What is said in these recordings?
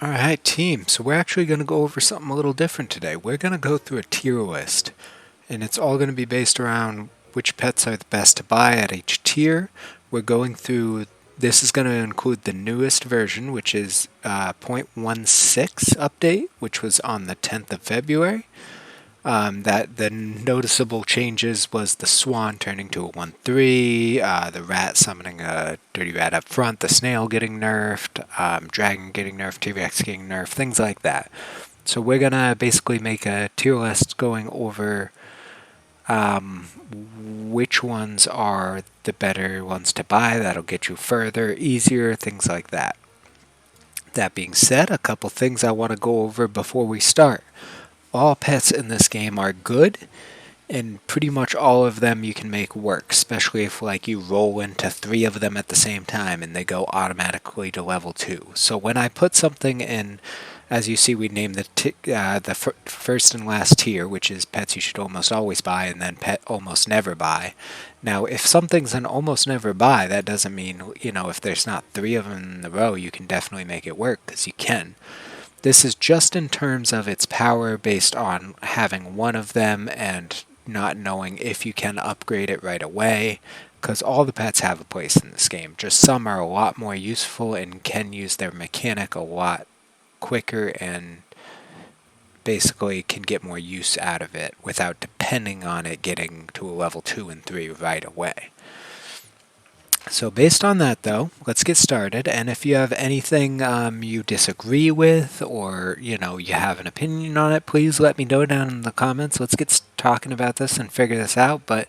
Alright, team, so we're actually going to go over something a little different today. We're going to go through a tier list, and it's all going to be based around which pets are the best to buy at each tier. We're going through, this is going to include the newest version, which is 0.16 update, which was on the 10th of February. That the noticeable changes was the Swan turning to a 1-3, the rat summoning a dirty rat up front, the snail getting nerfed, dragon getting nerfed, T-Rex getting nerfed, things like that. So we're gonna basically make a tier list going over which ones are the better ones to buy, that'll get you further, easier, things like that. That being said, a couple things I want to go over before we start. All pets in this game are good, and pretty much all of them you can make work, especially if like you roll into 3 of them at the same time and they go automatically to level 2. So when I put something in, as you see, we named the first and last tier, which is pets you should almost always buy, and then pet almost never buy. Now, if something's an almost never buy, that doesn't mean, if there's not 3 of them in a row, you can definitely make it work, because you can. This is just in terms of its power based on having one of them and not knowing if you can upgrade it right away, because all the pets have a place in this game. Just some are a lot more useful and can use their mechanic a lot quicker and basically can get more use out of it without depending on it getting to a level 2 and 3 right away. So based on that, though, let's get started. And if you have anything you disagree with, or you have an opinion on it, please let me know down in the comments. Let's get talking about this and figure this out. But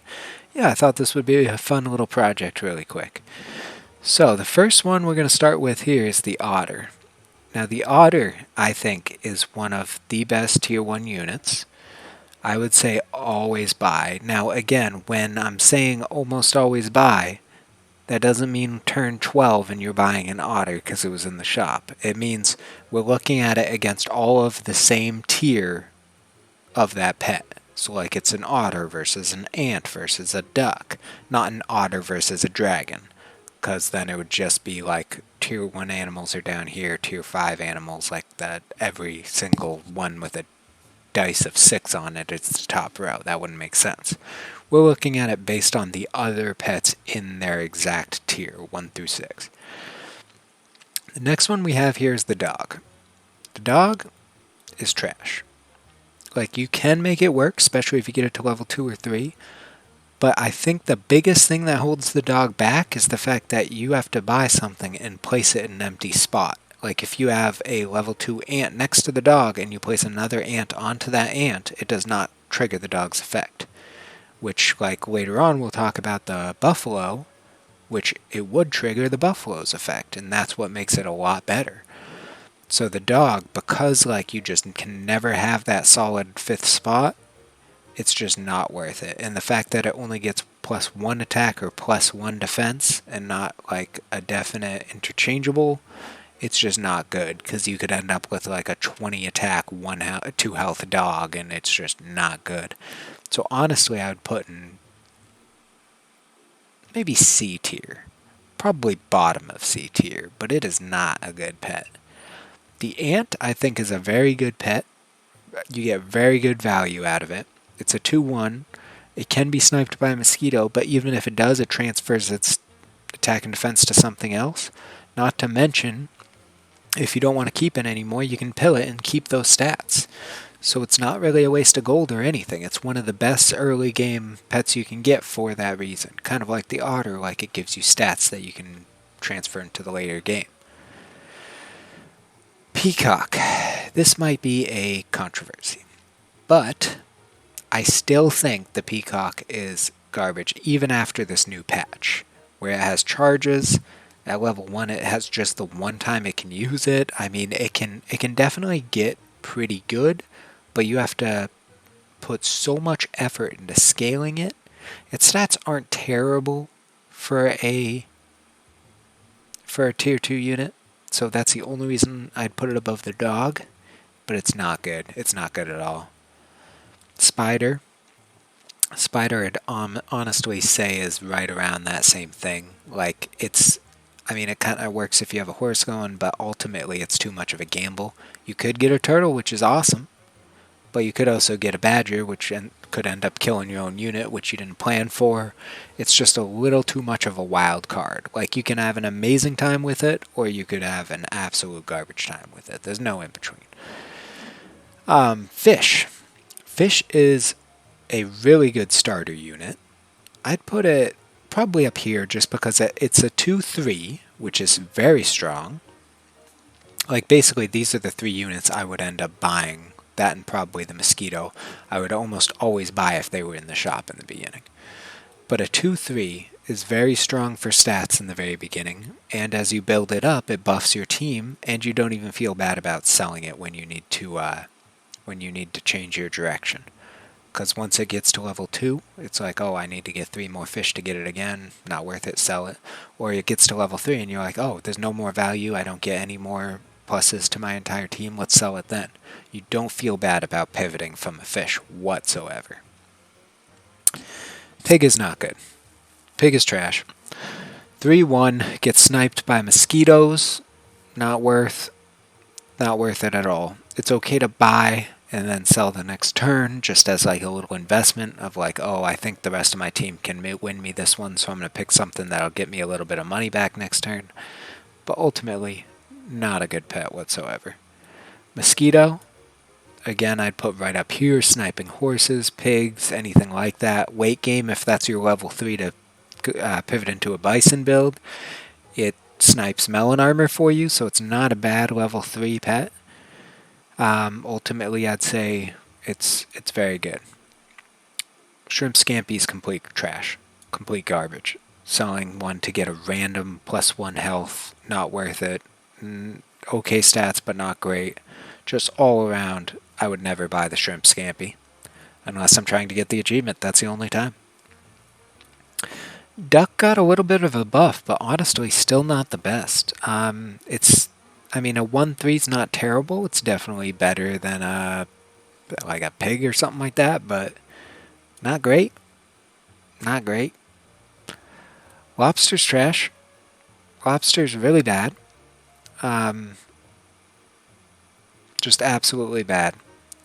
yeah, I thought this would be a fun little project really quick. So the first one we're going to start with here is the Otter. Now the Otter, I think, is one of the best tier 1 units. I would say always buy. Now again, when I'm saying almost always buy, that doesn't mean turn 12 and you're buying an Otter because it was in the shop. It means we're looking at it against all of the same tier of that pet. So like it's an otter versus an ant versus a duck, not an otter versus a dragon. Because then it would just be like tier 1 animals are down here, tier 5 animals, like that every single one with a dice of 6 on it is the top row. That wouldn't make sense. We're looking at it based on the other pets in their exact tier, 1 through 6. The next one we have here is the dog. The dog is trash. Like, you can make it work, especially if you get it to level 2 or 3, but I think the biggest thing that holds the dog back is the fact that you have to buy something and place it in an empty spot. Like if you have a level 2 ant next to the dog and you place another ant onto that ant, it does not trigger the dog's effect. Which, like later on, we'll talk about the buffalo, which it would trigger the buffalo's effect, and that's what makes it a lot better. So the dog, because like you just can never have that solid 5th spot, it's just not worth it. And the fact that it only gets +1 attack or +1 defense and not like a definite interchangeable, it's just not good, because you could end up with like a 20 attack, 2 health dog, and it's just not good. So honestly, I would put in maybe C tier. Probably bottom of C tier, but it is not a good pet. The ant, I think, is a very good pet. You get very good value out of it. It's a 2-1. It can be sniped by a mosquito, but even if it does, it transfers its attack and defense to something else. Not to mention, if you don't want to keep it anymore, you can pill it and keep those stats. So it's not really a waste of gold or anything. It's one of the best early game pets you can get for that reason. Kind of like the Otter, like it gives you stats that you can transfer into the later game. Peacock. This might be a controversy, but I still think the Peacock is garbage even after this new patch, where it has charges. At level 1, it has just the one time it can use it. I mean, it can definitely get pretty good, but you have to put so much effort into scaling it. Its stats aren't terrible for a tier 2 unit, so that's the only reason I'd put it above the dog, but it's not good. It's not good at all. Spider, I'd honestly say is right around that same thing. Like, it's I mean, it kind of works if you have a horse going, but ultimately it's too much of a gamble. You could get a turtle, which is awesome, but you could also get a badger, which could end up killing your own unit, which you didn't plan for. It's just a little too much of a wild card. Like, you can have an amazing time with it, or you could have an absolute garbage time with it. There's no in between. Fish. Fish is a really good starter unit. I'd put it probably up here just because it's a 2-3, which is very strong. Like, basically, these are the 3 units I would end up buying. That and probably the Mosquito I would almost always buy if they were in the shop in the beginning. But a 2-3 is very strong for stats in the very beginning, and as you build it up, it buffs your team, and you don't even feel bad about selling it when you need to change your direction. Because once it gets to level 2, it's like, oh, I need to get 3 more fish to get it again. Not worth it, sell it. Or it gets to level 3 and you're like, oh, there's no more value. I don't get any more pluses to my entire team. Let's sell it then. You don't feel bad about pivoting from a fish whatsoever. Pig is not good. Pig is trash. 3-1, gets sniped by mosquitoes. Not worth it at all. It's okay to buy and then sell the next turn, just as like a little investment of like, oh, I think the rest of my team can win me this one, so I'm going to pick something that'll get me a little bit of money back next turn. But ultimately, not a good pet whatsoever. Mosquito, again, I'd put right up here, sniping horses, pigs, anything like that. Weight game, if that's your level 3 to pivot into a Bison build. It snipes melon armor for you, so it's not a bad level 3 pet. Ultimately, I'd say it's very good. Shrimp Scampi is complete trash. Complete garbage. Selling one to get a random +1 health, not worth it. Okay stats, but not great. Just all around, I would never buy the Shrimp Scampi. Unless I'm trying to get the achievement, that's the only time. Duck got a little bit of a buff, but honestly, still not the best. I mean, a 1-3 is not terrible. It's definitely better than a pig or something like that, but not great. Not great. Lobster's trash. Lobster's really bad. Just absolutely bad.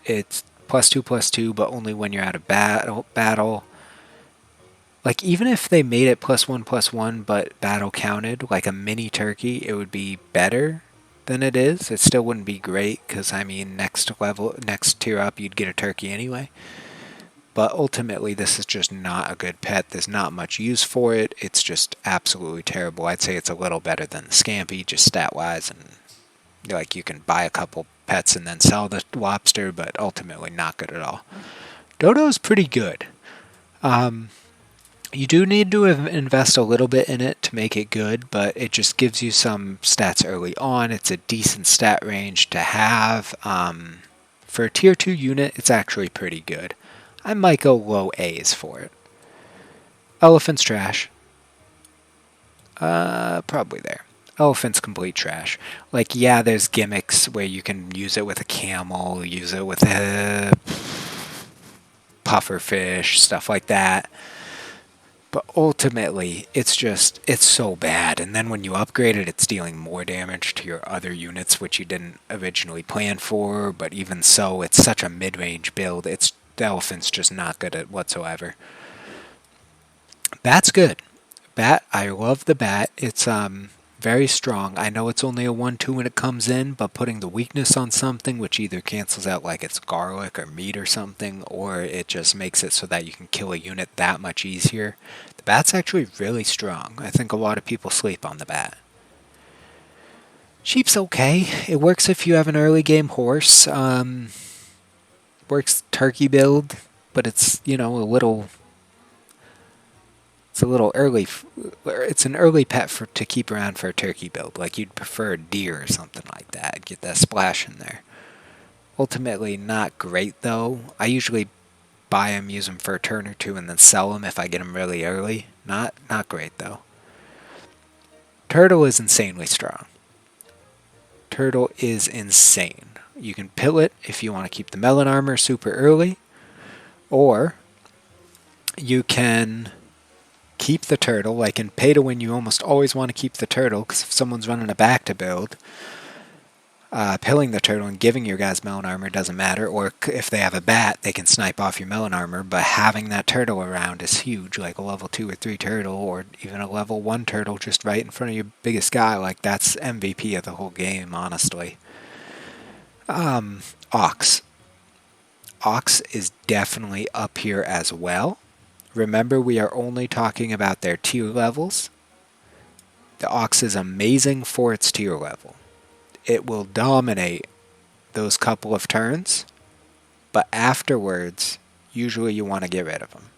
It's +2/+2, but only when you're out of battle. Like, even if they made it +1/+1, but battle counted, like a mini turkey, it would be better than it is. It still wouldn't be great, because, I mean, next tier up, you'd get a turkey anyway. But ultimately, this is just not a good pet. There's not much use for it. It's just absolutely terrible. I'd say it's a little better than the Scampi, just stat-wise, and like, you can buy a couple pets and then sell the lobster, but ultimately not good at all. Dodo's pretty good. You do need to invest a little bit in it to make it good, but it just gives you some stats early on. It's a decent stat range to have. For a tier 2 unit, it's actually pretty good. I might go low A's for it. Elephant's trash. Probably there. Elephant's complete trash. Like, yeah, there's gimmicks where you can use it with a camel, use it with a pufferfish, stuff like that. But ultimately, it's so bad. And then when you upgrade it, it's dealing more damage to your other units, which you didn't originally plan for. But even so, it's such a mid-range build. The elephant's just not good at whatsoever. Bat's good. Bat, I love the bat. It's very strong. I know it's only a 1-2 when it comes in, but putting the weakness on something, which either cancels out like it's garlic or meat or something, or it just makes it so that you can kill a unit that much easier. The bat's actually really strong. I think a lot of people sleep on the bat. Sheep's okay. It works if you have an early game horse. Works turkey build, but it's, a little early. It's an early pet to keep around for a turkey build. Like, you'd prefer a deer or something like that. Get that splash in there. Ultimately, not great, though. I usually buy them, use them for a turn or two, and then sell them if I get them really early. Not great, though. Turtle is insanely strong. Turtle is insane. You can pill it if you want to keep the melon armor super early, or you can keep the turtle. Like in pay to win, you almost always want to keep the turtle, because if someone's running a back to build, pilling the turtle and giving your guys melon armor doesn't matter, or if they have a bat, they can snipe off your melon armor, but having that turtle around is huge, like a level 2 or 3 turtle, or even a level 1 turtle just right in front of your biggest guy. Like, that's MVP of the whole game, honestly. Ox. Ox is definitely up here as well. Remember, we are only talking about their tier levels. The Ox is amazing for its tier level. It will dominate those couple of turns, but afterwards, usually you want to get rid of them.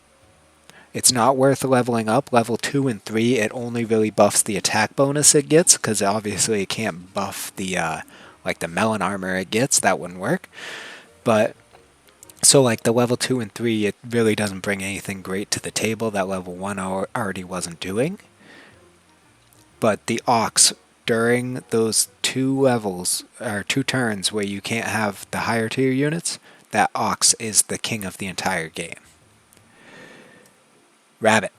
It's not worth leveling up. Level 2 and 3, it only really buffs the attack bonus it gets, because obviously it can't buff the like the melon armor it gets. That wouldn't work. But so like the level 2 and 3, it really doesn't bring anything great to the table that level 1 already wasn't doing. But the Ox, during those 2 levels, or 2 turns where you can't have the higher tier units, that Ox is the king of the entire game. Rabbit.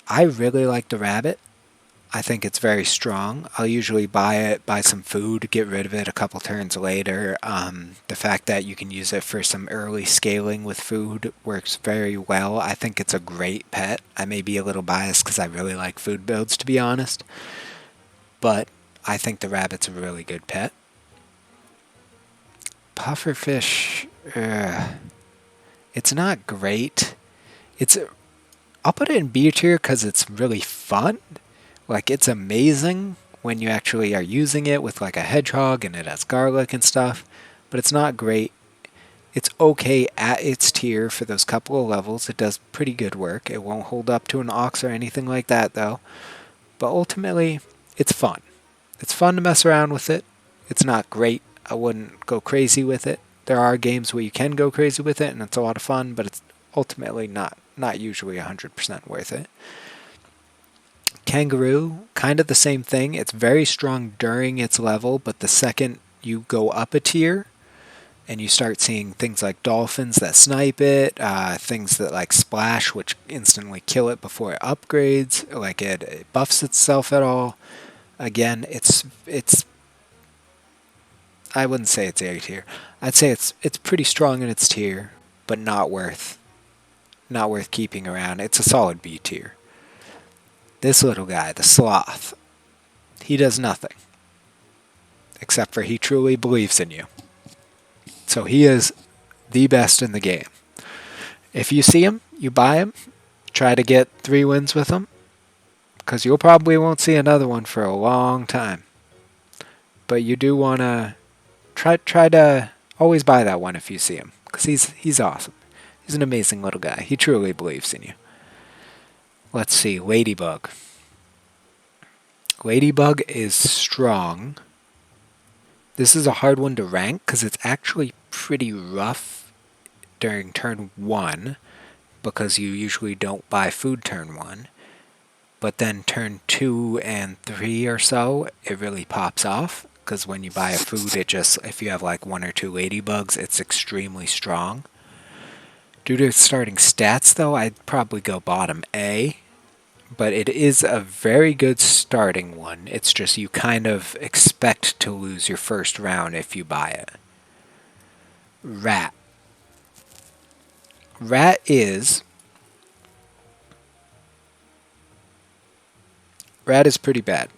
I really like the rabbit. I think it's very strong. I'll usually buy some food, get rid of it a couple turns later. The fact that you can use it for some early scaling with food works very well. I think it's a great pet. I may be a little biased because I really like food builds, to be honest. But I think the rabbit's a really good pet. Pufferfish, it's not great. I'll put it in B tier because it's really fun. Like, it's amazing when you actually are using it with like a hedgehog and it has garlic and stuff, but it's not great. It's okay at its tier for those couple of levels. It does pretty good work. It won't hold up to an ox or anything like that, though. But ultimately, it's fun. It's fun to mess around with it. It's not great. I wouldn't go crazy with it. There are games where you can go crazy with it, and it's a lot of fun, but it's ultimately not usually 100% worth it. Kangaroo, kind of the same thing. It's very strong during its level, but the second you go up a tier and you start seeing things like dolphins that snipe it, things that like splash, which instantly kill it before it upgrades, like it buffs itself at all. Again, it's I wouldn't say it's A tier. I'd say it's pretty strong in its tier, but not worth keeping around. It's a solid B tier. This little guy, the Sloth, he does nothing. Except for he truly believes in you. So he is the best in the game. If you see him, you buy him, try to get 3 wins with him, because you'll probably won't see another one for a long time. But you do want to try to always buy that one if you see him, because he's awesome. He's an amazing little guy. He truly believes in you. Let's see, Ladybug. Ladybug is strong. This is a hard one to rank because it's actually pretty rough during turn 1, because you usually don't buy food turn 1. But then turn 2 and 3 or so, it really pops off, because when you buy a food, if you have like 1 or 2 ladybugs, it's extremely strong. Due to its starting stats, though, I'd probably go bottom A. But it is a very good starting one. It's just you kind of expect to lose your first round if you buy it. Rat. Rat is pretty bad.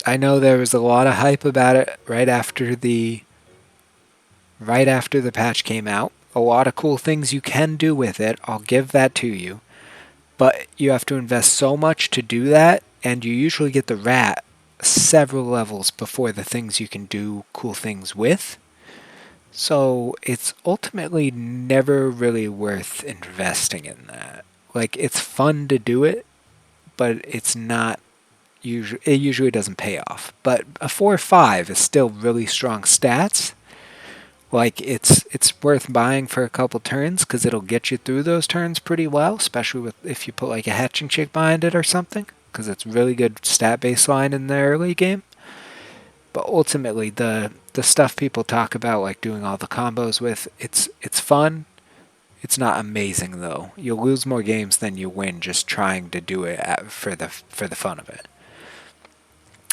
I know there was a lot of hype about it right after the patch came out. A lot of cool things you can do with it. I'll give that to you. But you have to invest so much to do that, and you usually get the rat several levels before the things you can do cool things with. So it's ultimately never really worth investing in that. Like, it's fun to do it, but it's not usually, it usually doesn't pay off. But a 4-5 is still really strong stats. Like, it's worth buying for a couple turns because it'll get you through those turns pretty well, especially if you put like a hatching chick behind it or something, because it's really good stat baseline in the early game. But ultimately, the stuff people talk about, like doing all the combos with, it's fun. It's not amazing though. You'll lose more games than you win just trying to do it for the fun of it.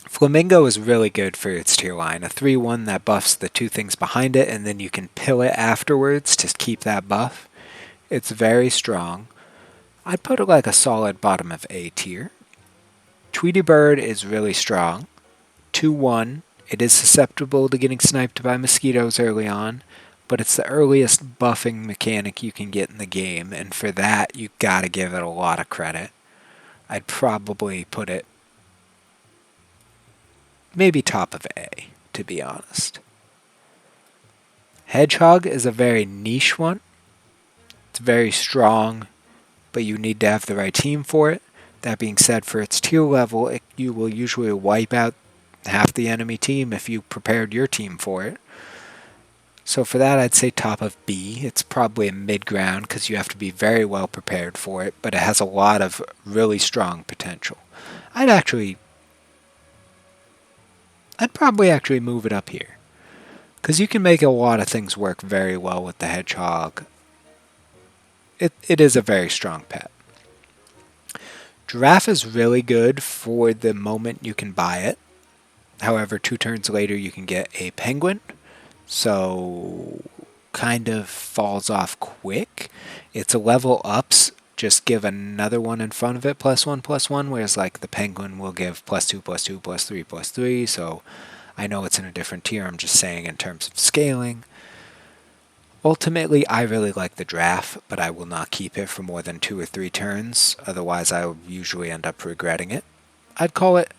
Flamingo is really good for its tier line. A 3/1 that buffs the two things behind it, and then you can pill it afterwards to keep that buff. It's very strong. I'd put it like a solid bottom of A tier. Tweety Bird is really strong. 2/1. It is susceptible to getting sniped by mosquitoes early on, but it's the earliest buffing mechanic you can get in the game, and for that you gotta give it a lot of credit. I'd probably put it maybe top of A, to be honest. Hedgehog is a very niche one. It's very strong, but you need to have the right team for it. That being said, for its tier level, you will usually wipe out half the enemy team if you prepared your team for it. So for that, I'd say top of B. It's probably a mid-ground because you have to be very well prepared for it, but it has a lot of really strong potential. I'd probably actually move it up here because you can make a lot of things work very well with the hedgehog. It is a very strong pet. Giraffe is really good for the moment you can buy it. However, 2 turns later you can get a penguin, so kind of falls off quick. It's a level ups, just give another one in front of it, +1/+1, whereas like the penguin will give +2/+2, +3/+3, so I know it's in a different tier, I'm just saying in terms of scaling. Ultimately, I really like the Giraffe, but I will not keep it for more than 2 or 3 turns, otherwise I will usually end up regretting it. I'd call it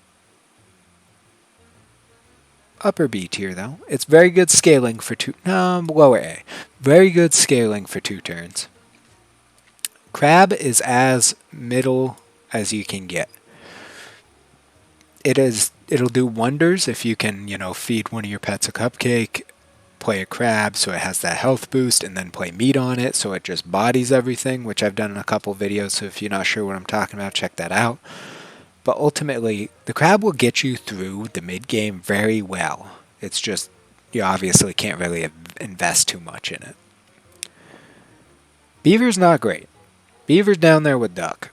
upper B tier though. It's very good scaling for lower A. Very good scaling for 2 turns. Crab is as middle as you can get. It'll do wonders if you can, feed one of your pets a cupcake, play a crab so it has that health boost, and then play meat on it so it just bodies everything, which I've done in a couple videos, so if you're not sure what I'm talking about, check that out. But ultimately, the crab will get you through the mid-game very well. It's just, you obviously can't really invest too much in it. Beaver's not great. Beaver's down there with Duck.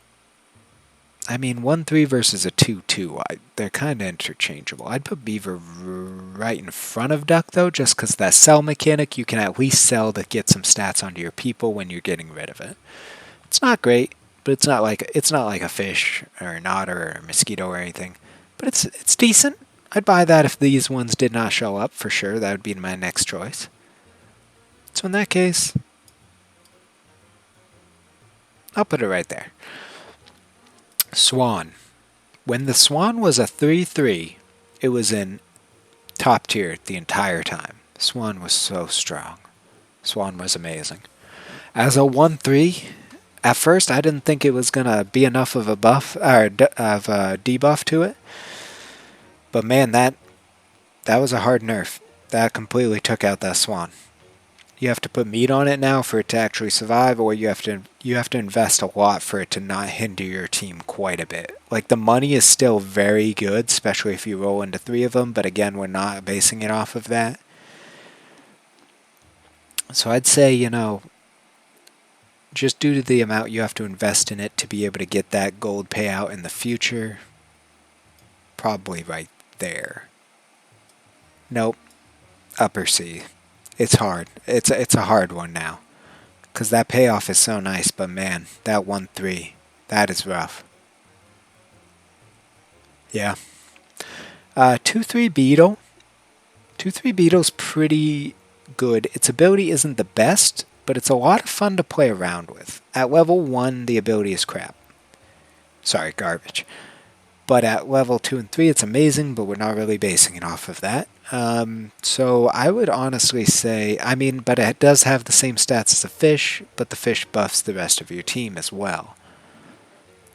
I mean, 1/3 versus a 2/2, they're kind of interchangeable. I'd put Beaver right in front of Duck, though, just because that sell mechanic, you can at least sell to get some stats onto your people when you're getting rid of it. It's not great, but it's not like a fish or an otter or a mosquito or anything. But it's decent. I'd buy that if these ones did not show up, for sure. That would be my next choice. So in that case, I'll put it right there. Swan. When the Swan was a 3/3, it was in top tier the entire time. Swan was so strong. Swan was amazing. As a 1/3, at first I didn't think it was going to be enough of a buff or of a debuff to it. But man, that was a hard nerf. That completely took out that Swan. You have to put meat on it now for it to actually survive, or you have to invest a lot for it to not hinder your team quite a bit. Like, the money is still very good, especially if you roll into 3 of them, but again, we're not basing it off of that. So I'd say, just due to the amount you have to invest in it to be able to get that gold payout in the future, probably right there. Nope. Upper C. It's hard. It's a hard one now. Because that payoff is so nice, but man, that 1/3, that is rough. Yeah. 2/3 Beetle. 2/3 Beetle's pretty good. Its ability isn't the best, but it's a lot of fun to play around with. At level 1, the ability is crap. Sorry, garbage. But at level 2 and 3, it's amazing, but we're not really basing it off of that. So I would honestly say, but it does have the same stats as a fish, but the fish buffs the rest of your team as well.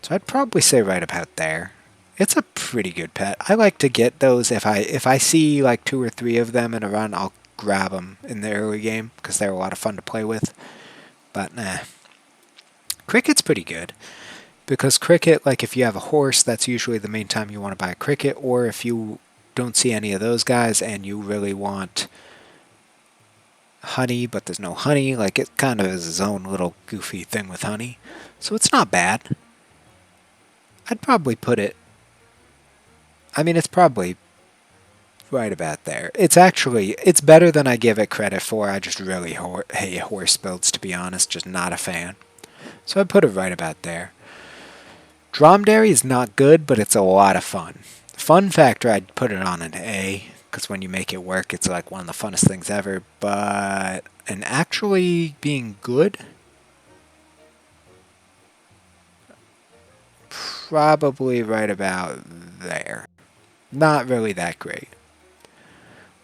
So I'd probably say right about there. It's a pretty good pet. I like to get those if I see like 2 or 3 of them in a run, I'll grab them in the early game because they're a lot of fun to play with. But nah. Cricket's pretty good. Because cricket, like if you have a horse, that's usually the main time you want to buy a cricket, or if you don't see any of those guys and you really want honey, but there's no honey. Like, it kind of is its own little goofy thing with honey. So it's not bad. I'd probably put it... I mean, it's probably right about there. It's better than I give it credit for. I just really hate horse builds, to be honest. Just not a fan. So I'd put it right about there. Dromedary is not good, but it's a lot of fun. Fun factor, I'd put it on an A, because when you make it work, it's like one of the funnest things ever. But, and actually being good, probably right about there. Not really that great.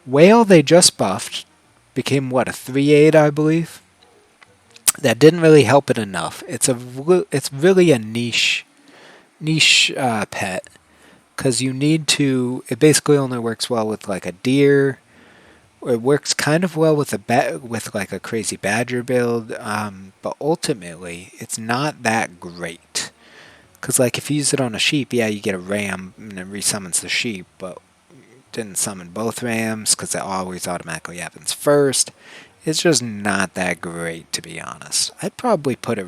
Whale, they just buffed. Became, what, a 3/8, I believe? That didn't really help it enough. It's really a niche pet. Because you need to... It basically only works well with, like, a deer. It works kind of well with like a crazy badger build. But ultimately, it's not that great. Because, like, if you use it on a sheep, yeah, you get a ram and it resummons the sheep, but didn't summon both rams because it always automatically happens first. It's just not that great, to be honest. I'd probably put it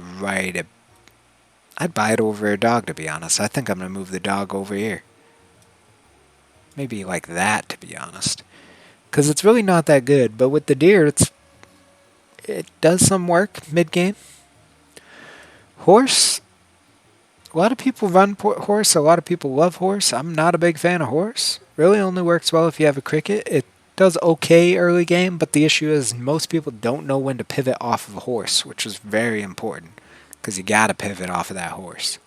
I'd buy it over a dog, to be honest. I think I'm going to move the dog over here. Maybe like that, to be honest. Because it's really not that good, but with the deer, it does some work mid-game. Horse... A lot of people run horse, a lot of people love horse. I'm not a big fan of horse. Really only works well if you have a cricket. It does okay early game, but the issue is most people don't know when to pivot off of a horse, which is very important, because you gotta pivot off of that horse.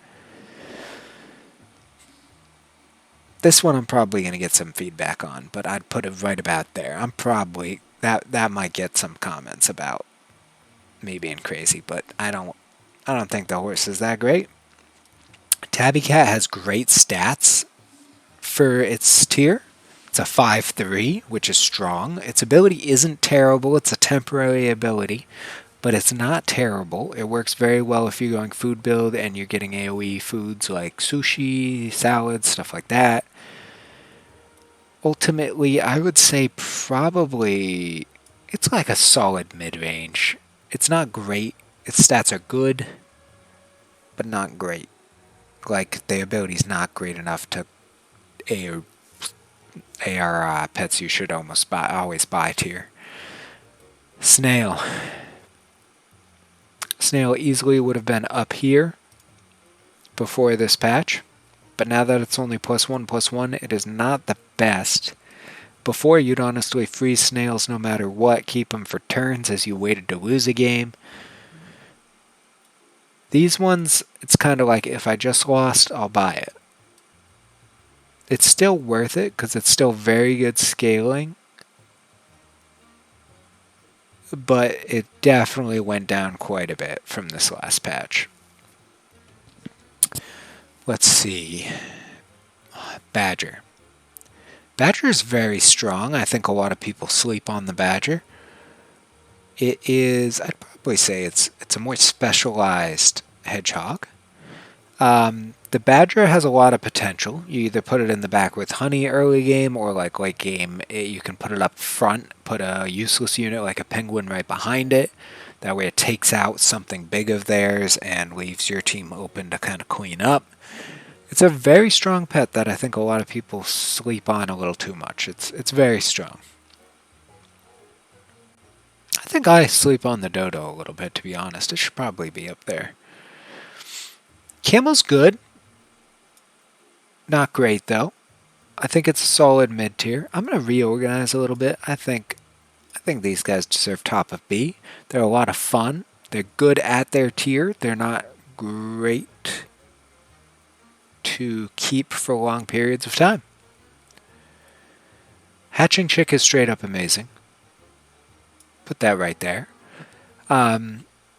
This one I'm probably going to get some feedback on, but I'd put it right about there. I'm probably... That might get some comments about me being crazy, but I don't think the horse is that great. Tabby Cat has great stats for its tier. It's a 5/3, which is strong. Its ability isn't terrible. It's a temporary ability, but it's not terrible. It works very well if you're going food build and you're getting AoE foods like sushi, salads, stuff like that. Ultimately, I would say probably it's like a solid mid-range. It's not great. Its stats are good, but not great. Like, the ability's not great enough to AR pets you should always buy tier. Snail. Snail easily would have been up here before this patch, but now that it's only +1/+1, it is not the best. Before, you'd honestly freeze snails no matter what, keep them for turns as you waited to lose a game. These ones, it's kind of like, if I just lost, I'll buy it. It's still worth it, because it's still very good scaling. But it definitely went down quite a bit from this last patch. Let's see. Badger. Badger is very strong. I think a lot of people sleep on the Badger. It is, I'd probably say it's a more specialized hedgehog. The Badger has a lot of potential. You either put it in the back with honey early game, or like late game, you can put it up front, put a useless unit like a penguin right behind it. That way it takes out something big of theirs and leaves your team open to kind of clean up. It's a very strong pet that I think a lot of people sleep on a little too much. It's very strong. I think I sleep on the Dodo a little bit, to be honest. It should probably be up there. Camel's good. Not great, though. I think it's a solid mid-tier. I'm going to reorganize a little bit. I think these guys deserve top of B. They're a lot of fun. They're good at their tier. They're not great to keep for long periods of time. Hatching Chick is straight up amazing. Put that right there.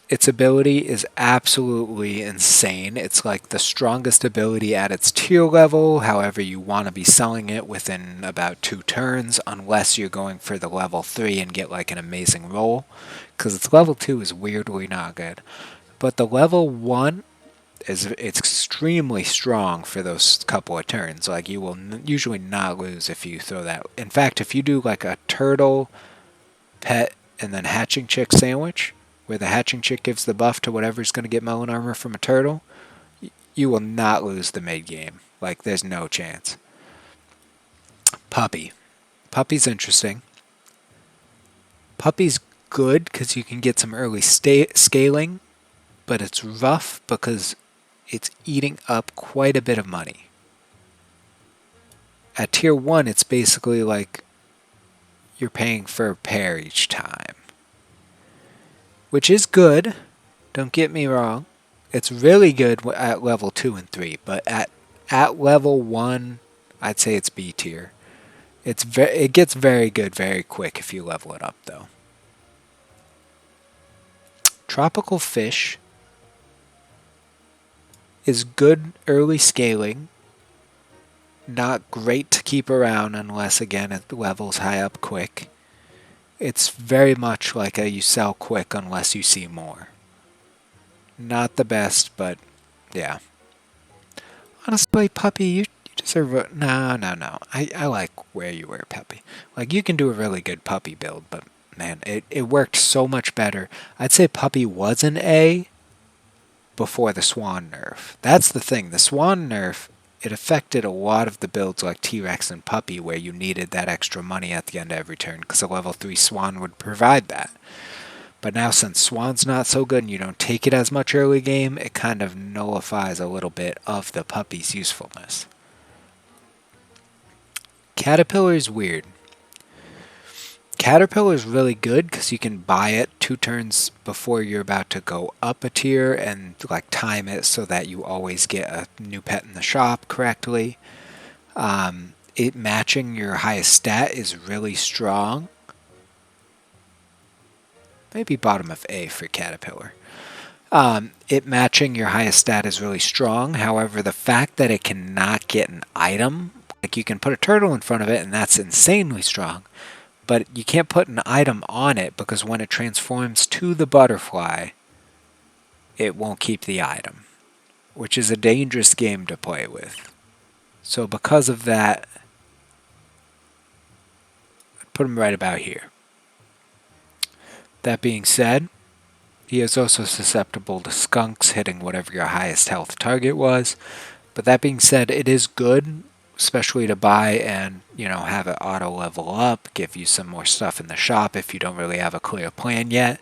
Its ability is absolutely insane. It's like the strongest ability at its tier level. However, you want to be selling it within about 2 turns, unless you're going for the level 3 and get like an amazing roll, because its level 2 is weirdly not good. But the level 1 it's extremely strong for those couple of turns. Like, you will usually not lose if you throw that. In fact, if you do like a turtle pet and then hatching chick sandwich, where the hatching chick gives the buff to whatever's going to get melon armor from a turtle, you will not lose the mid game. Like, there's no chance. Puppy. Puppy's interesting. Puppy's good because you can get some early scaling, but it's rough because it's eating up quite a bit of money. At tier 1, it's basically like you're paying for a pair each time. Which is good, don't get me wrong. It's really good at level 2 and 3, but at level 1, I'd say it's B tier. It gets very good very quick if you level it up, though. Tropical fish is good early scaling. Not great to keep around unless, again, it levels high up quick. It's very much like a you sell quick unless you see more. Not the best, but yeah. Honestly, Puppy, you deserve a... No. I like where you were, Puppy. Like, you can do a really good Puppy build, but man, it worked so much better. I'd say Puppy was an A before the Swan nerf. That's the thing. The Swan nerf, it affected a lot of the builds like T-Rex and Puppy where you needed that extra money at the end of every turn because a level 3 Swan would provide that. But now since Swan's not so good and you don't take it as much early game, it kind of nullifies a little bit of the Puppy's usefulness. Caterpillar's weird. Caterpillar's really good because you can buy it 2 turns before you're about to go up a tier and like time it so that you always get a new pet in the shop correctly. It matching your highest stat is really strong. Maybe bottom of A for Caterpillar. It matching your highest stat is really strong. However, the fact that it cannot get an item, like you can put a turtle in front of it and that's insanely strong. But you can't put an item on it because when it transforms to the butterfly, it won't keep the item, which is a dangerous game to play with. So because of that, I'd put him right about here. That being said, he is also susceptible to skunks hitting whatever your highest health target was. But that being said, it is good, especially to buy and, have it auto level up, give you some more stuff in the shop if you don't really have a clear plan yet.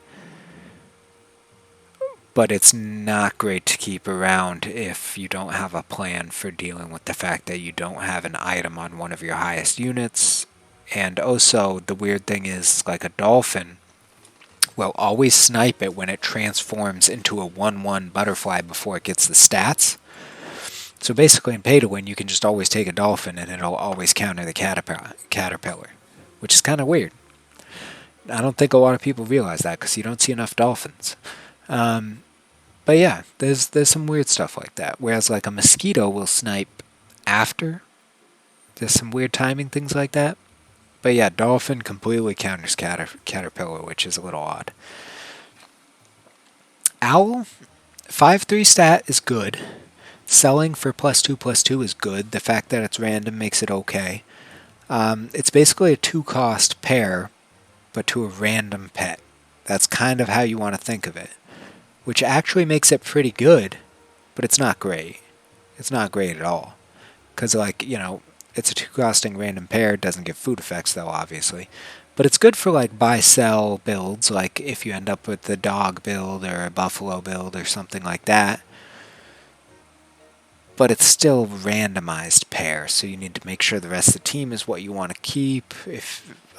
But it's not great to keep around if you don't have a plan for dealing with the fact that you don't have an item on one of your highest units. And also, the weird thing is, like a dolphin will always snipe it when it transforms into a 1/1 butterfly before it gets the stats. So basically in pay to win, you can just always take a dolphin and it'll always counter the caterpillar, which is kind of weird. I don't think a lot of people realize that because you don't see enough dolphins. But yeah, there's some weird stuff like that. Whereas like a mosquito will snipe after. There's some weird timing things like that. But yeah, dolphin completely counters caterpillar, which is a little odd. Owl, 5/3 stat is good. Selling for +2/+2 is good. The fact that it's random makes it okay. It's basically a 2-cost pair, but to a random pet. That's kind of how you want to think of it. Which actually makes it pretty good, but it's not great. It's not great at all. Because, it's a 2-costing random pair. It doesn't give food effects, though, obviously. But it's good for, buy-sell builds, like if you end up with the dog build or a buffalo build or something like that. But it's still randomized pair, so you need to make sure the rest of the team is what you want to keep.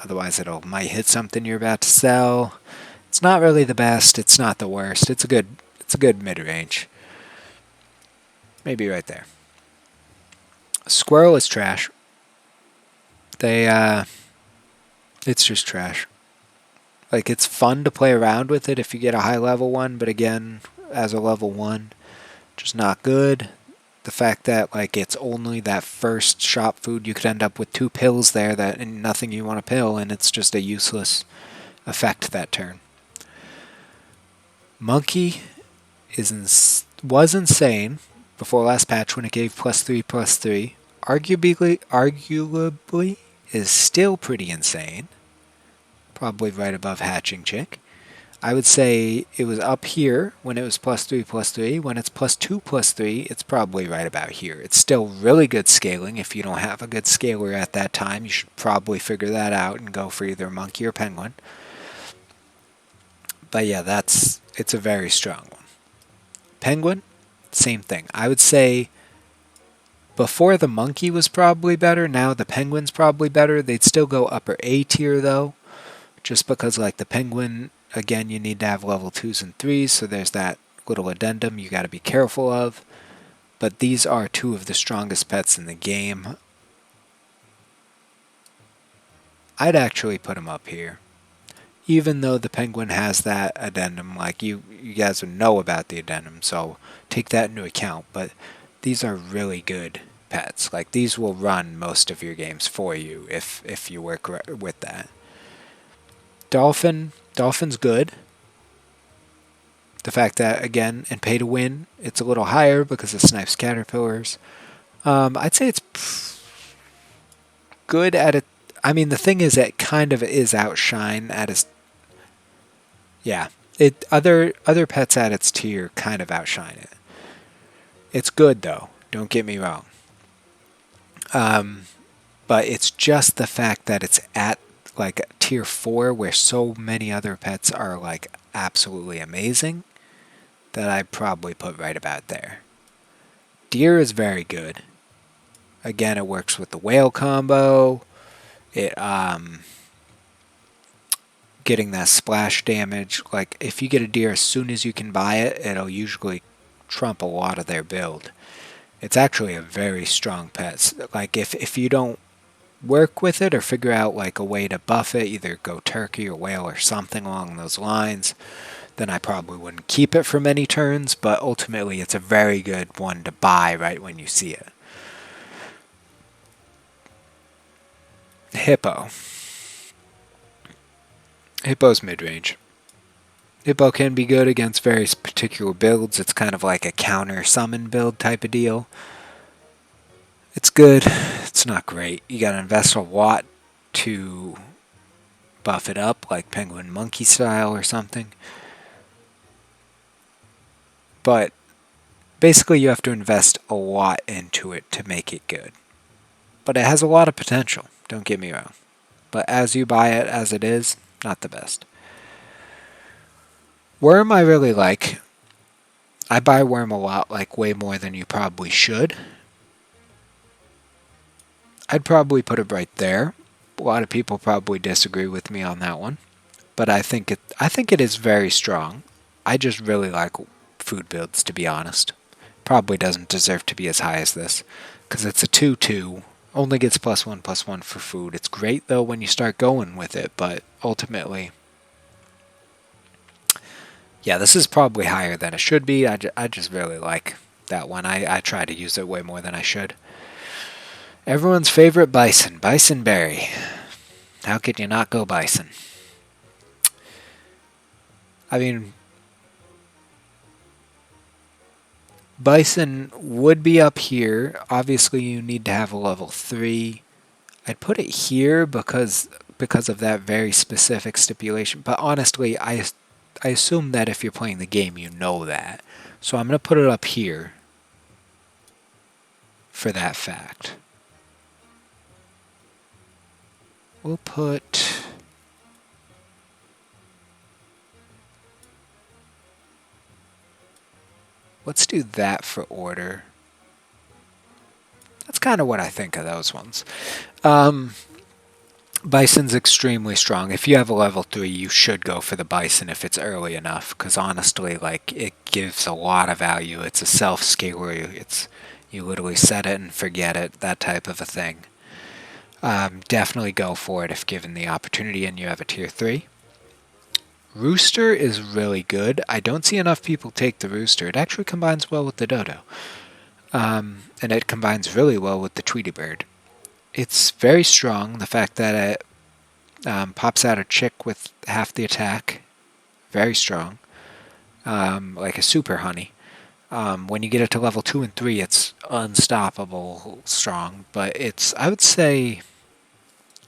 Otherwise, might hit something you're about to sell. It's not really the best. It's not the worst. It's a good mid-range. Maybe right there. Squirrel is trash. It's just trash. It's fun to play around with it if you get a high level one, but again, as a level 1, just not good. The fact that it's only that first shop food, you could end up with 2 pills there and nothing you want to pill, and it's just a useless effect that turn. Monkey was insane before last patch when it gave +3/+3. Arguably is still pretty insane. probably right above hatching chick. I would say it was up here when it was +3/+3. When it's +2/+3, it's probably right about here. It's still really good scaling. If you don't have a good scaler at that time, you should probably figure that out and go for either monkey or penguin. But yeah, it's a very strong one. Penguin, same thing. I would say before the monkey was probably better, now the penguin's probably better. They'd still go upper A tier though, just because like the penguin, again, you need to have level 2s and 3s, so there's that little addendum you got to be careful of. But these are two of the strongest pets in the game. I'd actually put them up here. Even though the penguin has that addendum, like you guys would know about the addendum, so take that into account. But these are really good pets. Like these will run most of your games for you if you work with that. Dolphin's good. The fact that, again, in pay to win, it's a little higher because it snipes caterpillars. I'd say it's good at it. I mean, the thing is, it kind of is outshine at its. Yeah, other pets at its tier kind of outshine it. It's good though. Don't get me wrong. But it's just the fact that it's at like tier 4 where so many other pets are like absolutely amazing that I'd probably put right about there. Deer is very good. Again, it works with the whale combo. It getting that splash damage. Like if you get a deer as soon as you can buy it, it'll usually trump a lot of their build. It's actually a very strong pet. Like if you don't work with it or figure out like a way to buff it, either go turkey or whale or something along those lines, then I probably wouldn't keep it for many turns, but ultimately it's a very good one to buy right when you see it. Hippo. Hippo's mid-range. Hippo can be good against various particular builds. It's kind of like a counter summon build type of deal. It's good. It's not great. You gotta invest a lot to buff it up, like penguin monkey style or something. But basically you have to invest a lot into it to make it good. But it has a lot of potential, don't get me wrong. But as you buy it as it is, not the best. Worm I really like. I buy Worm a lot, like way more than you probably should. I'd probably put it right there. A lot of people probably disagree with me on that one, but I think it is very strong. I just really like food builds, to be honest. Probably doesn't deserve to be as high as this, because it's a 2/2. Only gets +1/+1 for food. It's great though when you start going with it, but ultimately, yeah, this is probably higher than it should be. I just really like that one. I try to use it way more than I should. Everyone's favorite Bison. Bison Berry. How could you not go Bison? I mean, Bison would be up here. Obviously, you need to have a level 3. I'd put it here because of that very specific stipulation. But honestly, I assume that if you're playing the game, you know that. So I'm going to put it up here for that fact. We'll put... Let's do that for order. That's kind of what I think of those ones. Bison's extremely strong. If you have a level 3, you should go for the Bison if it's early enough, because honestly, like, it gives a lot of value. It's a self-scaler. You literally set it and forget it, that type of a thing. Definitely go for it if given the opportunity and you have a tier 3. Rooster is really good. I don't see enough people take the Rooster. It actually combines well with the Dodo. And it combines really well with the Tweety Bird. It's very strong. The fact that it pops out a chick with half the attack. Very strong. Like a super honey. When you get it to level 2 and 3, it's unstoppable strong. But it's, I would say,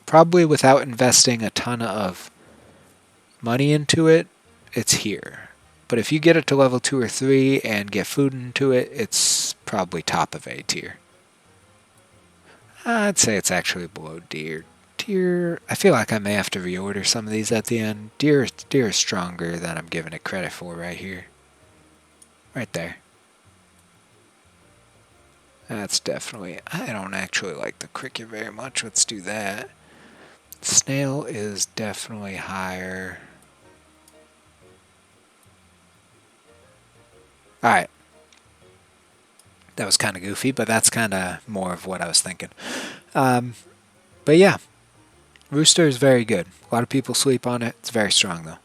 probably without investing a ton of money into it, it's here. But if you get it to level 2 or 3 and get food into it, it's probably top of A tier. I'd say it's actually below deer. Deer, I feel like I may have to reorder some of these at the end. Deer is stronger than I'm giving it credit for right here. Right there. That's definitely... I don't actually like the cricket very much. Let's do that. Snail is definitely higher. Alright. That was kind of goofy, but that's kind of more of what I was thinking. But yeah. Rooster is very good. A lot of people sleep on it. It's very strong, though.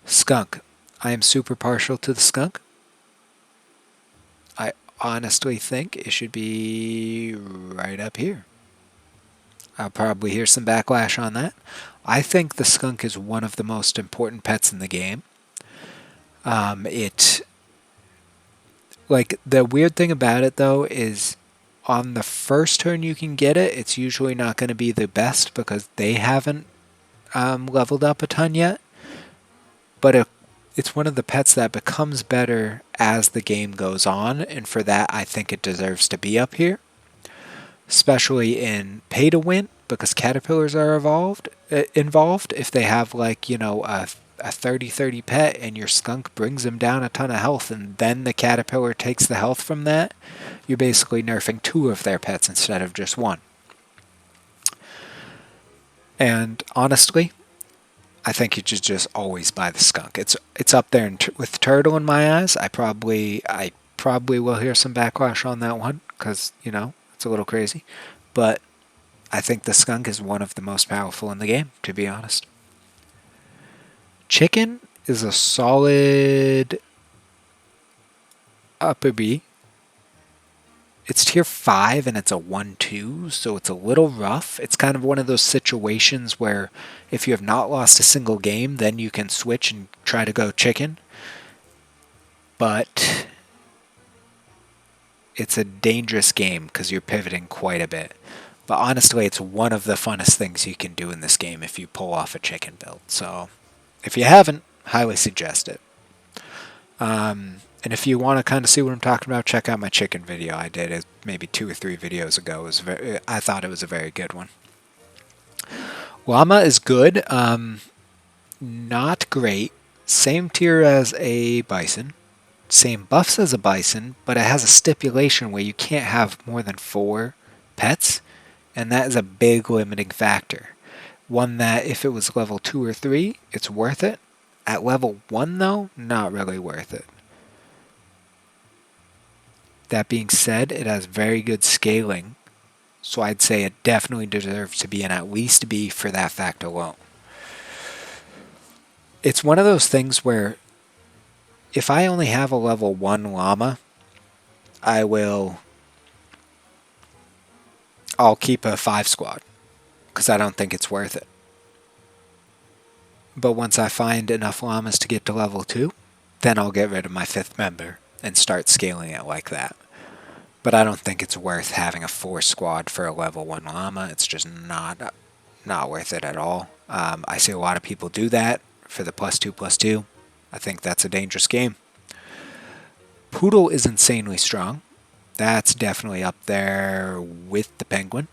Skunk. I am super partial to the skunk. I honestly think it should be right up here. I'll probably hear some backlash on that. I think the skunk is one of the most important pets in the game. Like, the weird thing about it, though, is on the first turn you can get it, it's usually not going to be the best because they haven't leveled up a ton yet. But it's one of the pets that becomes better as the game goes on, and for that I think it deserves to be up here. Especially in pay to win, because caterpillars are involved. If they have, like, you know, a 30-30 pet and your skunk brings them down a ton of health and then the caterpillar takes the health from that, you're basically nerfing 2 of their pets instead of just 1. And honestly, I think you should just always buy the skunk. It's up there with turtle in my eyes. I probably will hear some backlash on that one because, you know, it's a little crazy. But I think the skunk is one of the most powerful in the game, to be honest. Chicken is a solid upper B. It's tier 5 and it's a 1-2, so it's a little rough. It's kind of one of those situations where if you have not lost a single game, then you can switch and try to go chicken. But it's a dangerous game because you're pivoting quite a bit. But honestly, it's one of the funnest things you can do in this game if you pull off a chicken build. So if you haven't, highly suggest it. And if you want to kind of see what I'm talking about, check out my chicken video I did maybe 2 or 3 videos ago. I thought it was a very good one. Llama is good. Not great. Same tier as a bison. Same buffs as a bison, but it has a stipulation where you can't have more than 4 pets, and that is a big limiting factor. One that if it was level 2 or 3, it's worth it. At level 1, though, not really worth it. That being said, it has very good scaling, so I'd say it definitely deserves to be an at least B for that fact alone. It's one of those things where if I only have a level 1 llama, I'll keep a 5 squad, because I don't think it's worth it. But once I find enough llamas to get to level 2, then I'll get rid of my 5th member and start scaling it like that. But I don't think it's worth having a 4 squad for a level 1 llama. It's just not worth it at all. I see a lot of people do that for the +2/+2. I think that's a dangerous game. Poodle is insanely strong. That's definitely up there with the penguin.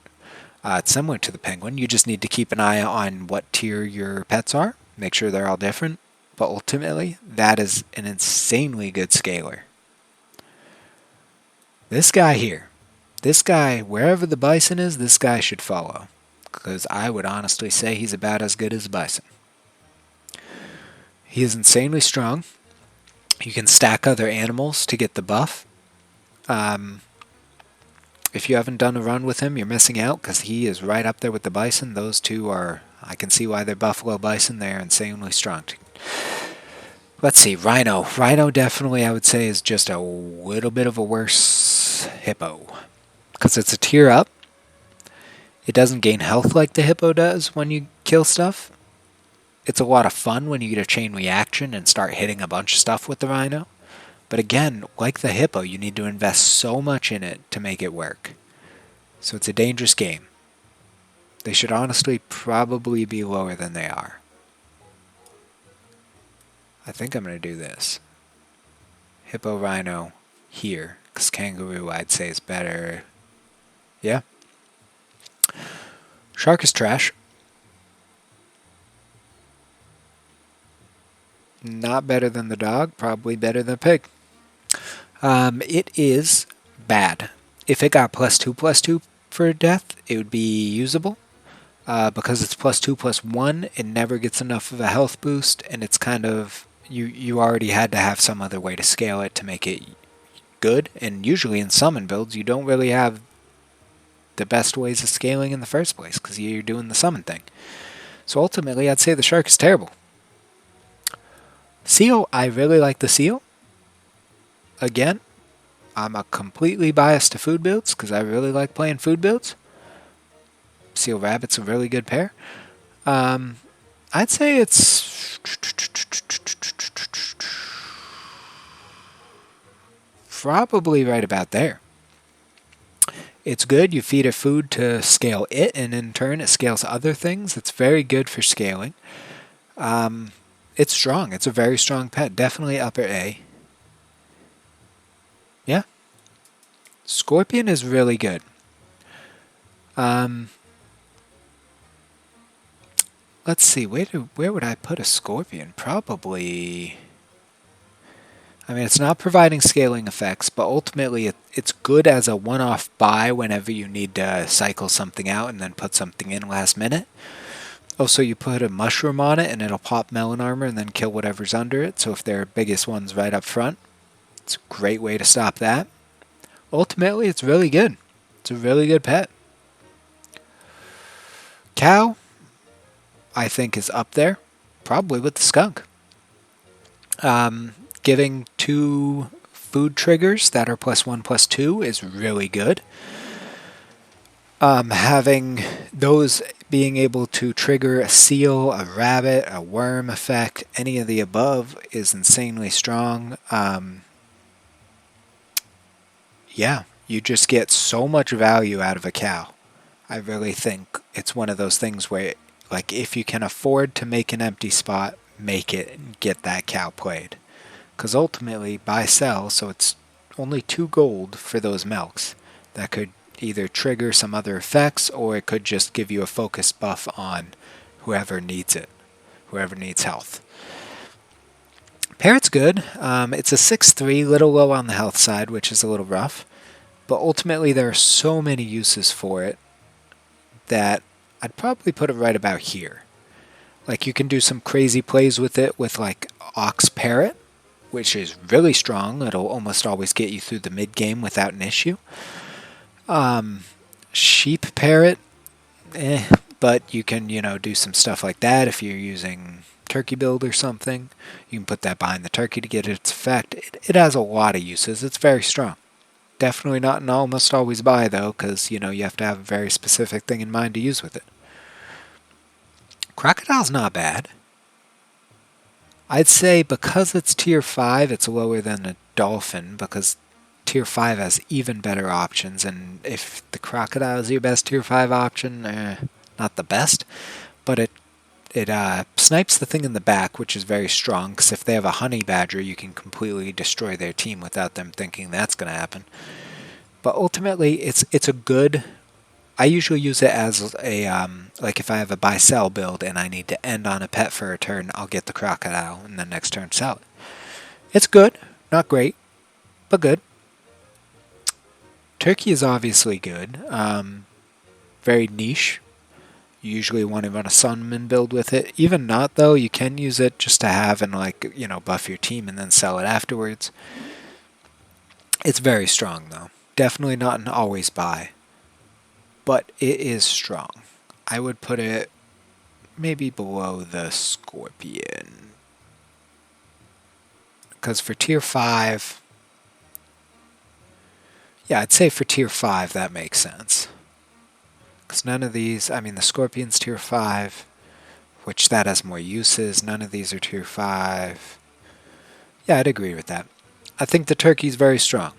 It's similar to the penguin. You just need to keep an eye on what tier your pets are. Make sure they're all different. But ultimately, that is an insanely good scaler. This guy here. This guy, wherever the bison is, this guy should follow. Because I would honestly say he's about as good as a bison. He is insanely strong. You can stack other animals to get the buff. If you haven't done a run with him, you're missing out because he is right up there with the bison. Those two are, I can see why they're buffalo bison. They're insanely strong. Let's see, Rhino. Rhino definitely, I would say, is just a little bit of a worse hippo. Because it's a tier up. It doesn't gain health like the hippo does when you kill stuff. It's a lot of fun when you get a chain reaction and start hitting a bunch of stuff with the Rhino. But again, like the hippo, you need to invest so much in it to make it work. So it's a dangerous game. They should honestly probably be lower than they are. I think I'm going to do this. Hippo, Rhino here, because Kangaroo I'd say is better. Yeah. Shark is trash. Not better than the dog, probably better than the pig. It is bad. If it got +2/+2 for death, it would be usable. Because it's +2/+1, it never gets enough of a health boost, and it's kind of you already had to have some other way to scale it to make it good. And usually in summon builds, you don't really have the best ways of scaling in the first place because you're doing the summon thing. So ultimately, I'd say the shark is terrible. Seal, I really like the seal. Again, I'm a completely biased to food builds because I really like playing food builds. Seal Rabbit's a really good pair. I'd say it's probably right about there. It's good. You feed it food to scale it, and in turn it scales other things. It's very good for scaling. It's strong. It's a very strong pet. Definitely upper A. Yeah. Scorpion is really good. Let's see. Where would I put a scorpion? Probably... I mean, it's not providing scaling effects, but ultimately it's good as a one-off buy whenever you need to cycle something out and then put something in last minute. Also, you put a mushroom on it and it'll pop melon armor and then kill whatever's under it. So if their biggest one's right up front, it's a great way to stop that. Ultimately, it's really good. It's a really good pet. Cow, I think, is up there, probably with the skunk. Giving 2 food triggers that are +1/+2 is really good. Having those being able to trigger a seal, a rabbit, a worm effect, any of the above is insanely strong. Yeah, you just get so much value out of a cow. I really think it's one of those things where, like, if you can afford to make an empty spot, make it and get that cow played. Because ultimately, buy sell, so it's only 2 gold for those milks. That could either trigger some other effects, or it could just give you a focus buff on whoever needs it, whoever needs health. Parrot's good. It's a 6/3, little low on the health side, which is a little rough. But ultimately, there are so many uses for it that I'd probably put it right about here. Like, you can do some crazy plays with it with, like, Ox Parrot, which is really strong. It'll almost always get you through the mid-game without an issue. Sheep Parrot, but you can, do some stuff like that if you're using turkey build or something. You can put that behind the turkey to get its effect. It has a lot of uses. It's very strong. Definitely not an almost always buy, though, because, you have to have a very specific thing in mind to use with it. Crocodile's not bad. I'd say because it's tier 5, it's lower than a dolphin, because tier 5 has even better options, and if the crocodile is your best tier 5 option, not the best, but it snipes the thing in the back, which is very strong, because if they have a honey badger, you can completely destroy their team without them thinking that's going to happen. But ultimately, it's a good... I usually use it as a, like if I have a buy-sell build and I need to end on a pet for a turn, I'll get the crocodile and then next turn sell it. It's good, not great, but good. Turkey is obviously good. Very niche. You usually want to run a summon build with it. Even not, though, you can use it just to have and, like, buff your team and then sell it afterwards. It's very strong, though. Definitely not an always buy. But it is strong. I would put it maybe below the scorpion. Because for tier 5... Yeah, I'd say for tier 5 that makes sense. Because none of these... I mean, the scorpion's tier 5, which that has more uses. None of these are tier 5. Yeah, I'd agree with that. I think the turkey's very strong.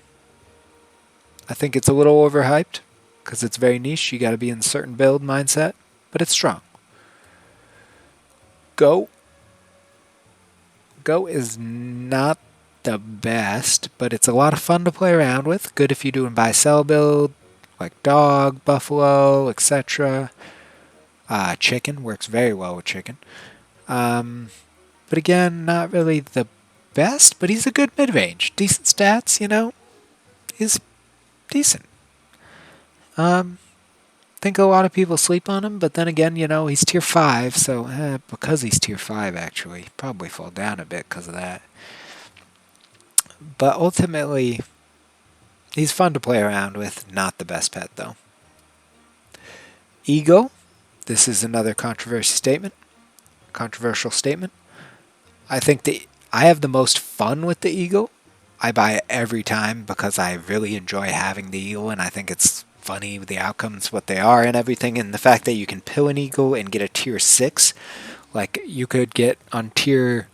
I think it's a little overhyped, because it's very niche. You got to be in a certain build mindset, but it's strong. Goat. Goat is not the best, but it's a lot of fun to play around with. Good if you're doing buy-sell build, like dog, buffalo, etc. Chicken works very well with chicken. But again, not really the best, but he's a good mid-range. Decent stats, you know. He's decent. Think a lot of people sleep on him, but then again, you know, he's tier 5, so because he's tier 5, actually, probably fall down a bit because of that. But ultimately, he's fun to play around with, not the best pet, though. Eagle, this is another controversial statement. I think I have the most fun with the eagle. I buy it every time because I really enjoy having the eagle, and I think it's funny the outcomes, what they are and everything, and the fact that you can pill an eagle and get a tier 6. Like, you could get on tier,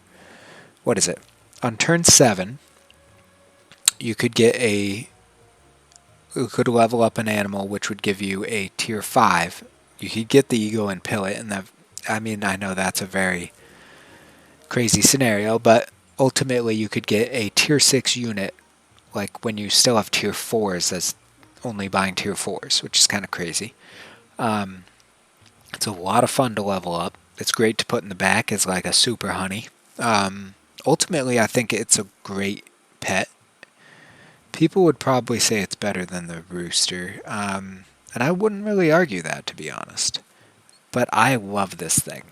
what is it? On turn 7, you could level up an animal which would give you a tier 5. You could get the eagle and pill it, and I know that's a very crazy scenario, but ultimately you could get a tier 6 unit, like when you still have tier 4s as only buying tier 4s, which is kind of crazy. It's a lot of fun to level up. It's great to put in the back as like a super honey. Ultimately, I think it's a great pet. People would probably say it's better than the Rooster, and I wouldn't really argue that, to be honest. But I love this thing.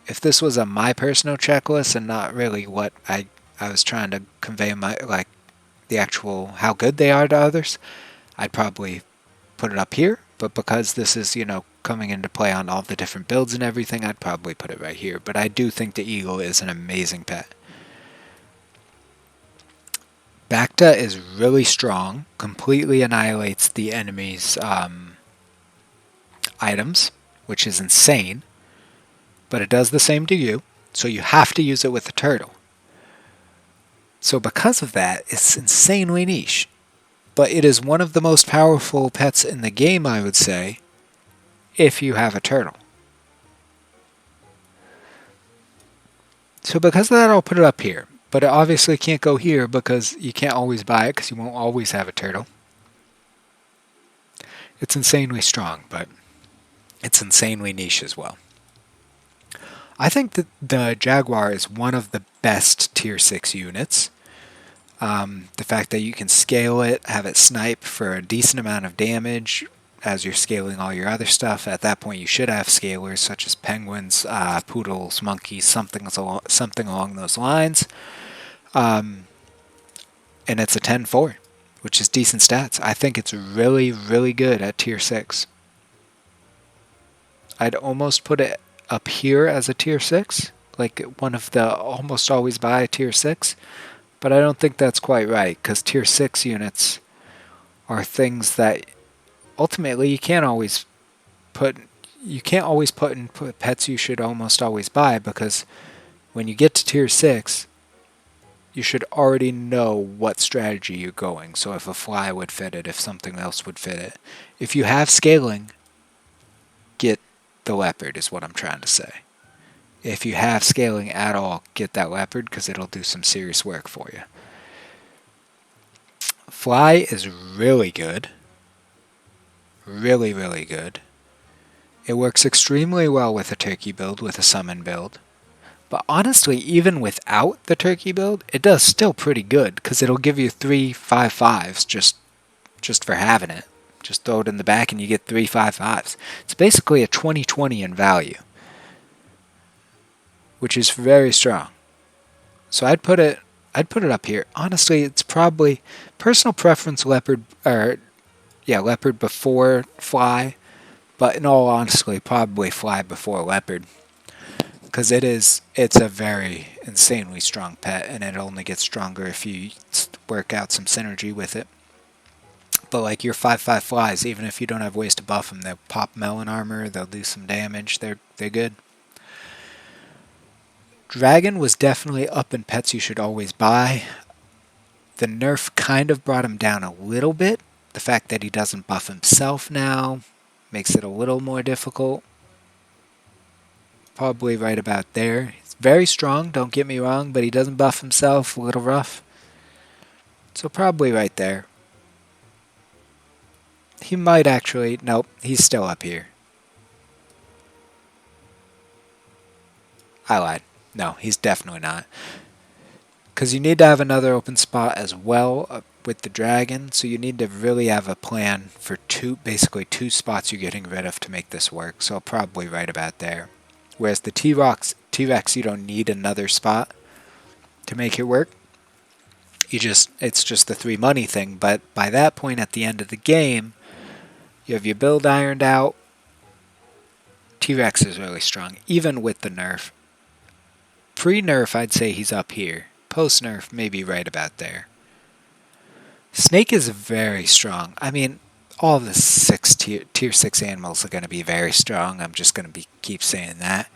If this was on my personal checklist and not really what I was trying to convey the actual how good they are to others, I'd probably put it up here, but because this is, coming into play on all the different builds and everything, I'd probably put it right here. But I do think the eagle is an amazing pet. Bacta is really strong, completely annihilates the enemy's items, which is insane, but it does the same to you, so you have to use it with the turtle. So because of that, it's insanely niche. But it is one of the most powerful pets in the game, I would say, if you have a turtle. So because of that, I'll put it up here. But it obviously can't go here because you can't always buy it because you won't always have a turtle. It's insanely strong, but it's insanely niche as well. I think that the Jaguar is one of the best tier 6 units. The fact that you can scale it, have it snipe for a decent amount of damage as you're scaling all your other stuff. At that point, you should have scalers such as penguins, poodles, monkeys, something along those lines. And it's a 10-4, which is decent stats. I think it's really, really good at tier 6. I'd almost put it up here as a tier 6, like one of the almost always buy tier 6. But I don't think that's quite right, because tier 6 units are things that ultimately you can't always put in pets you should almost always buy, because when you get to tier 6, you should already know what strategy you're going. So if a fly would fit it, if something else would fit it. If you have scaling, get the leopard is what I'm trying to say. If you have scaling at all, get that leopard because it'll do some serious work for you. Fly is really good. Really, really good. It works extremely well with a turkey build, with a summon build. But honestly, even without the turkey build, it does still pretty good because it'll give you 3 5/5s just for having it. Just throw it in the back and you get 3 5/5s. It's basically a 20/20 in value, which is very strong. So I'd put it up here. Honestly, it's probably personal preference leopard before fly, but in all honesty, probably fly before leopard. Because it's a very insanely strong pet, and it only gets stronger if you work out some synergy with it. But like your 5/5 flies, even if you don't have ways to buff them, they'll pop melon armor, they'll do some damage, they're good. Dragon was definitely up in pets you should always buy. The nerf kind of brought him down a little bit. The fact that he doesn't buff himself now makes it a little more difficult. Probably right about there. He's Very strong, don't get me wrong, but he doesn't buff himself, a little rough. So probably right there. He might actually, nope, he's still up here. I lied. No, he's definitely not. Because you need to have another open spot as well with the dragon, so you need to really have a plan for basically two spots you're getting rid of to make this work, so probably right about there. Whereas the T-Rex, you don't need another spot to make it work. It's just the 3 money thing, but by that point at the end of the game, you have your build ironed out. T-Rex is really strong, even with the nerf. Pre-nerf, I'd say he's up here. Post-nerf, maybe right about there. Snake is very strong. I mean, all the tier 6 animals are going to be very strong. I'm just going to keep saying that.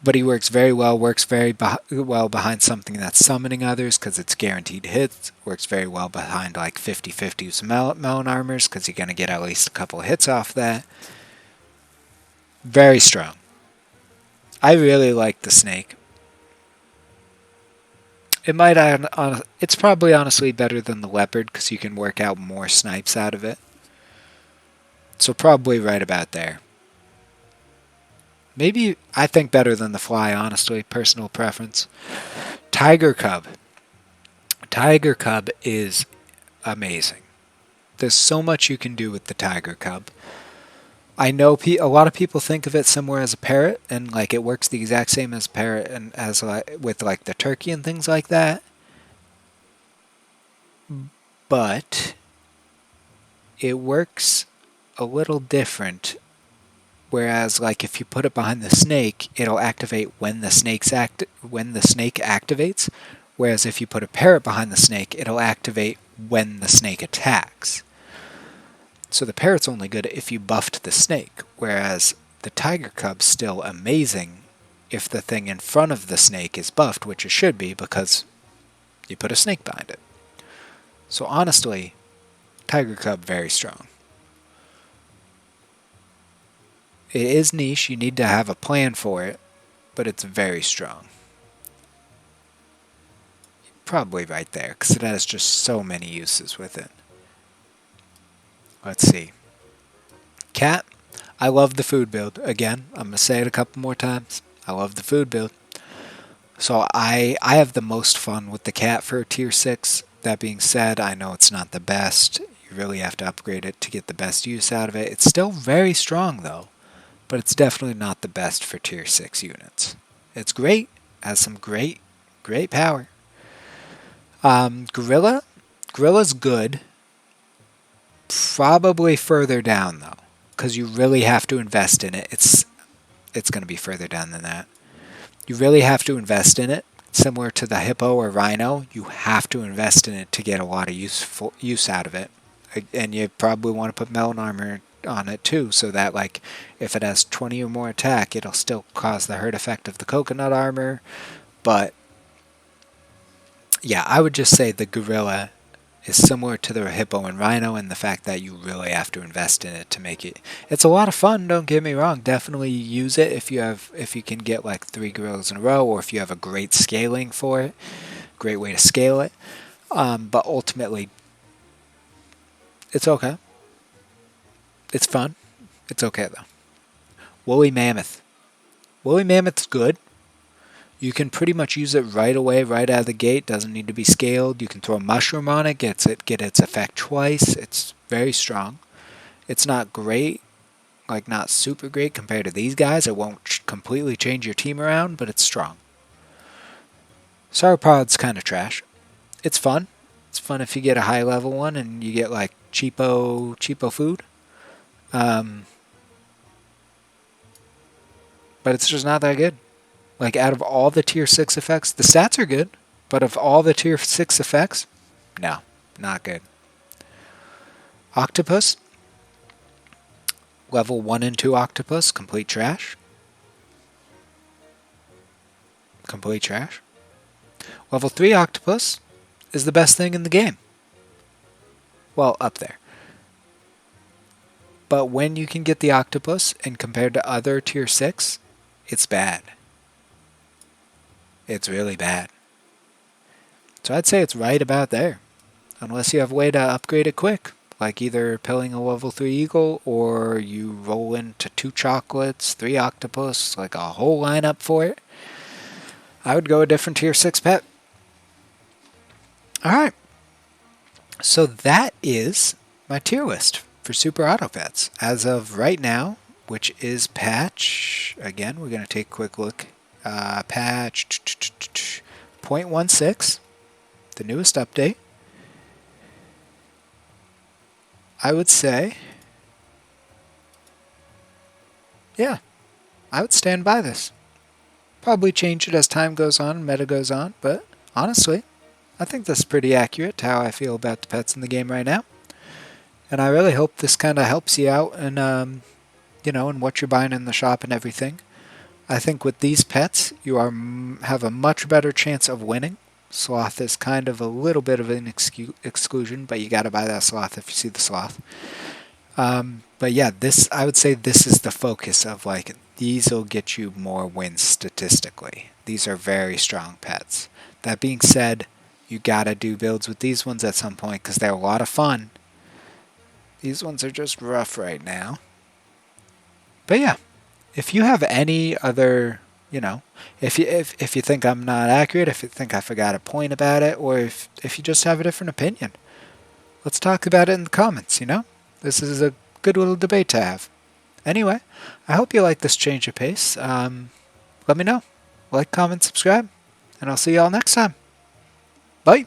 But he works very well, works very well behind something that's summoning others because it's guaranteed hits. Works very well behind like 50-50s melon armors because you're going to get at least a couple hits off that. Very strong. I really like the snake. It's probably honestly better than the leopard because you can work out more snipes out of it. So probably right about there. Maybe, I think better than the fly, honestly, personal preference. Tiger Cub. Tiger Cub is amazing. There's so much you can do with the Tiger Cub. I know a lot of people think of it similar as a parrot, and like it works the exact same as a parrot, and as with like the turkey and things like that. But it works a little different. Whereas, like if you put it behind the snake, it'll activate when the snake activates. Whereas if you put a parrot behind the snake, it'll activate when the snake attacks. So the parrot's only good if you buffed the snake, whereas the Tiger Cub's still amazing if the thing in front of the snake is buffed, which it should be because you put a snake behind it. So honestly, Tiger Cub very strong. It is niche, you need to have a plan for it, but it's very strong. Probably right there, because it has just so many uses with it. Let's see. Cat, I love the food build. Again, I'm going to say it a couple more times. I love the food build. So I have the most fun with the cat for a tier 6. That being said, I know it's not the best. You really have to upgrade it to get the best use out of it. It's still very strong though, but it's definitely not the best for tier 6 units. It's great. Has some great power. Gorilla's good. Probably further down though, because you really have to invest in it. It's going to be further down than that. You really have to invest in it. Similar to the Hippo or Rhino, you have to invest in it to get a lot of use out of it. And you probably want to put melon armor on it too, so that like if it has 20 or more attack, it'll still cause the hurt effect of the coconut armor. But yeah, I would just say the gorilla is similar to the Hippo and Rhino in the fact that you really have to invest in it to make it. It's a lot of fun, don't get me wrong. Definitely use it if you can get like 3 gorillas in a row, or if you have a great scaling for it. Great way to scale it. But ultimately, it's okay. It's fun. It's okay though. Woolly Mammoth. Woolly Mammoth's good. You can pretty much use it right away, right out of the gate. Doesn't need to be scaled. You can throw a mushroom on it, get its effect twice. It's very strong. It's not great, like not super great compared to these guys. It won't completely change your team around, but it's strong. Sauropod's kind of trash. It's fun. It's fun if you get a high level one and you get like cheapo food. But it's just not that good. Like, out of all the tier 6 effects, the stats are good, but of all the tier 6 effects, no, not good. Octopus. Level 1 and 2 Octopus, complete trash. Complete trash. Level 3 Octopus is the best thing in the game. Well, up there. But when you can get the Octopus, and compared to other tier 6, it's bad. it's really bad. So I'd say it's right about there. Unless you have a way to upgrade it quick. Like either pilling a level 3 eagle or you roll into 2 chocolates, 3 octopus, like a whole lineup for it. I would go a different tier 6 pet. Alright. So that is my tier list for Super Auto Pets. As of right now, which is patch, again, we're going to take a quick look. Patch 0.16, the newest update. I would say, yeah, I would stand by this. Probably change it as time goes on, meta goes on, but honestly, I think this is pretty accurate to how I feel about the pets in the game right now. And I really hope this kind of helps you out in, in what you're buying in the shop and everything. I think with these pets, you have a much better chance of winning. Sloth is kind of a little bit of an exclusion, but you got to buy that sloth if you see the sloth. But yeah, I would say this is the focus of like, these will get you more wins statistically. These are very strong pets. That being said, you got to do builds with these ones at some point because they're a lot of fun. These ones are just rough right now. But yeah, if you have any other, if you think I'm not accurate, if you think I forgot a point about it, or if you just have a different opinion, let's talk about it in the comments, This is a good little debate to have. Anyway, I hope you like this change of pace. Let me know. Like, comment, subscribe, and I'll see y'all next time. Bye!